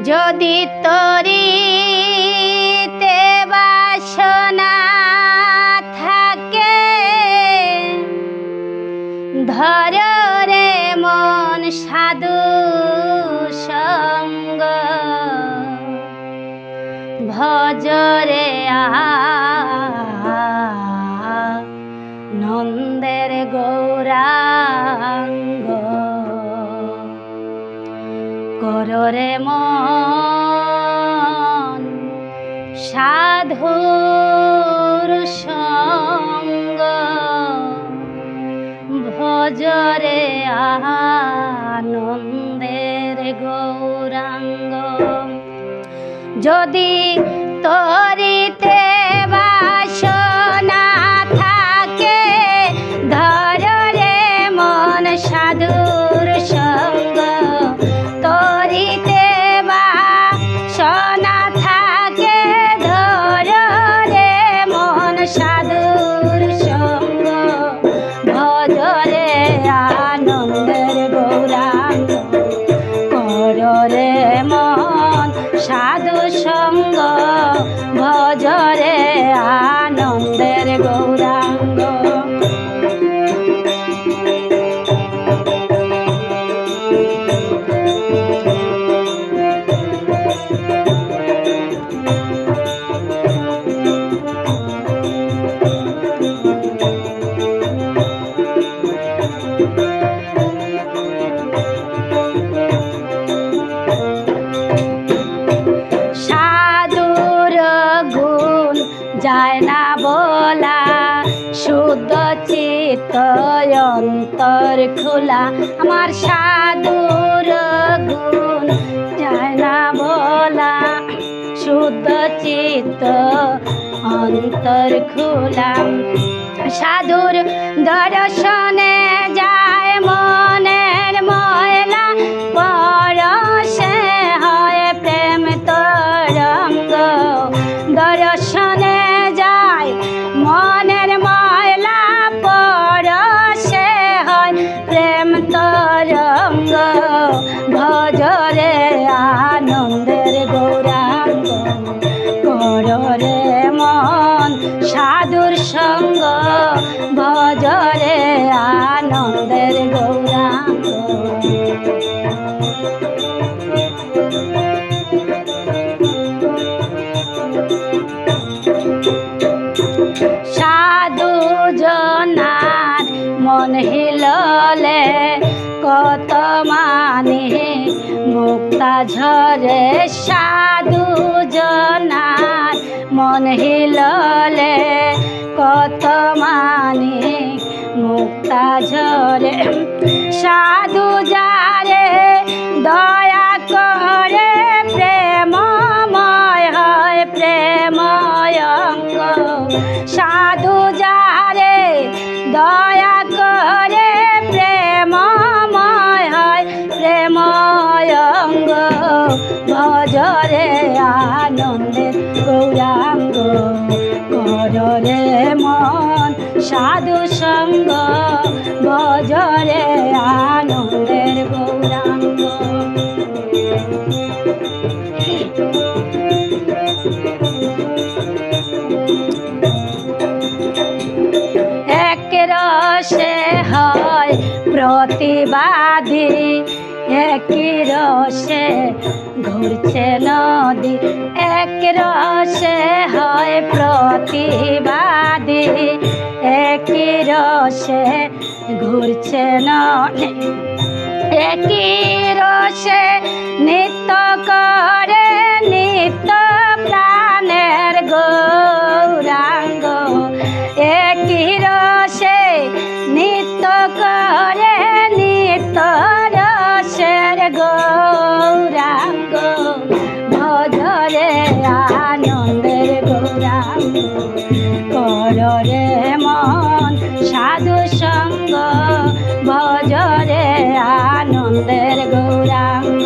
যদি তরিতে বাসনা থাকে, ধর রে মন সাধু সঙ্গ, ভজরে নন্দের গৌরাঙ্গ, কররে মন সাধুর সঙ্গ, ভজরে আনন্দের গৌরাঙ্গ। যদি তরিতে বাসনা থাকে, ধর রে মন সাধুর সঙ্গ, তরিতে বাসনা থাকে, ধর রে মন সাধুর সঙ্গ, ভজরে আনন্দের গৌরাঙ্গ, কররে মন সাধু সঙ্গ, ভজরে আনন্দের গৌরাঙ্গ। যায় না বলা, শুদ্ধ চিত্ত অন্তর খোলা, আমার সাধুর গুণ যায় না বলা, শুদ্ধ চিত্ত অন্তর খোলা। সাধুর দর্শনে যায় মনের ময়লা, পরশে হয় প্রেম তরঙ্গ, দর্শনে যায় মনের ময়লা, পরশে হয় প্রেম তরঙ্গ, ভজরে আনন্দের গৌরাঙ্গ, কররে মন সাধুর সঙ্গ, ভজরে আনন্দের গৌরাঙ্গ। সাধু জনার মন হিললে, কত মানে মুক্তা ঝরে, সাধু জনার মন হিললে, কত মানে মুক্তা ঝরে, সাধু যারে দয়া করে, প্রেমময় হয় প্রেময়ঙ্গ, সাধু যারে দয়া করে, প্রেমময় হয় প্রেময়ঙ্গ, ভজরে আনন্দের গৌরাঙ্গ, কররে মন সাধু সঙ্গ, ভজরে আনন্দের গৌরাঙ্গ। এক রসে হয় প্রতিবাদী, একই রসে ঘুরছে নদী, এক রসে হয় প্রতিবাদী, একই রসে ঘুরছে নদী, একই রসে নিত্য করে নিত্য প্রাণের গৌরাঙ্গ, একই রসে নিত্য করে নিত্য রসের গৌরাঙ্গ, ভজরে আনন্দের গৌরাঙ্গ, কররে মন সাধু সঙ্গ, ভজরে আনন্দের গৌরাঙ্গ।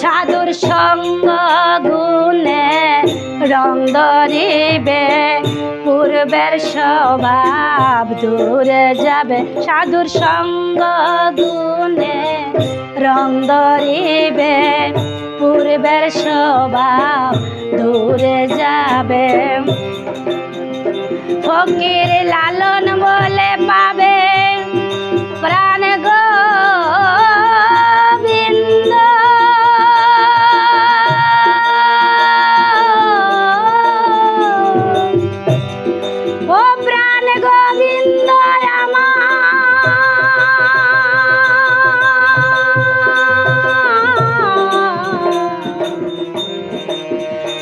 সাধুর সঙ্গ গুণে রং ধরিবে পূর্বের স্বভাব দূরে যাবে সাধুর সঙ্গ গুণে রং ধরিবে পূর্বের স্বভাব দূরে যাবে ফকির লালন বলে পাবে প্রাণ গোবিন্দ ও প্রাণ গোবিন্দ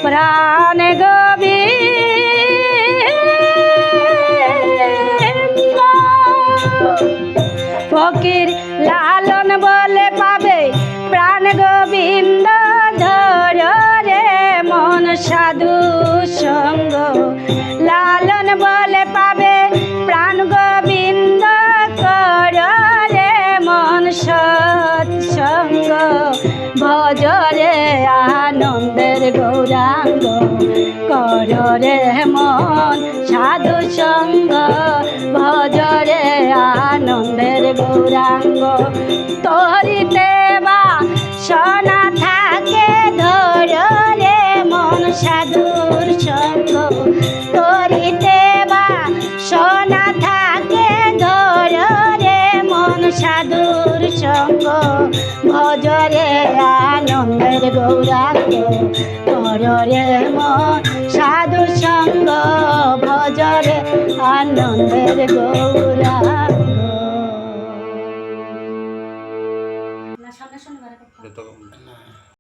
প্রাণ গোবিন্দ ফকির লালন বলে পাবে প্রাণ গোবিন্দ ধর রে মন সাধু সঙ্গ লালন বলে পাবে প্রাণ গোবিন্দ কর রে মন সৎসঙ্গ ভজরে আনন্দের গৌরাঙ্গ কর রে মন সাধু সঙ্গ ভজরে আনন্দের গৌরাঙ্গ তরিতে বা সোনা থাকে ধর রে মন সাধুর সঙ্গ তরিতে বা সোনা থাকে ধর রে মন সাধুর সঙ্গ ভজরে আনন্দের গৌরাঙ্গ কর রে মন সাধু সঙ্গ ভজরে আনন্দের গৌরাঙ্গ।